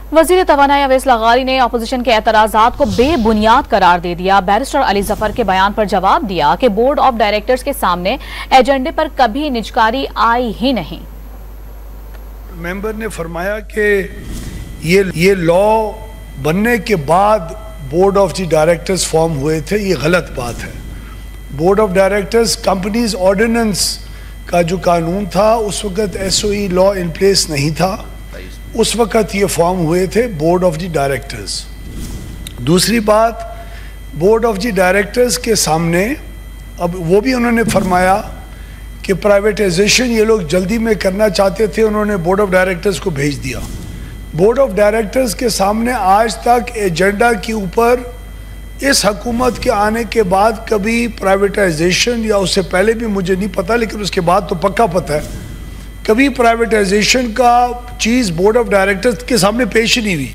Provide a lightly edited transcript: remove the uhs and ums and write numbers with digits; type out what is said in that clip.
वज़ीर तवानाई अवैस लगारी ने अपोजिशन के एतराज़ात को बेबुनियाद करार दे दिया। बैरिस्टर अली जफर के बयान पर जवाब दिया कि बोर्ड ऑफ डायरेक्टर्स के सामने एजेंडे पर कभी निजकारी आई ही नहीं। मेंबर ने फरमाया कि ये लॉ बनने के बाद board of the directors form हुए थे, ये गलत बात है। Board of directors companies ordinance का जो कानून था उस वक़्त SOE लॉ इन प्लेस नहीं था, उस वक़्त ये फॉर्म हुए थे बोर्ड ऑफ द डायरेक्टर्स। दूसरी बात, बोर्ड ऑफ द डायरेक्टर्स के सामने अब वो भी उन्होंने फरमाया कि प्राइवेटाइजेशन ये लोग जल्दी में करना चाहते थे, उन्होंने बोर्ड ऑफ डायरेक्टर्स को भेज दिया। बोर्ड ऑफ डायरेक्टर्स के सामने आज तक एजेंडा के ऊपर इस हुकूमत के आने के बाद कभी प्राइवेटाइजेशन, या उससे पहले भी मुझे नहीं पता लेकिन उसके बाद तो पक्का पता है, कभी प्राइवेटाइजेशन का चीज़ बोर्ड ऑफ डायरेक्टर्स के सामने पेश ही नहीं हुई।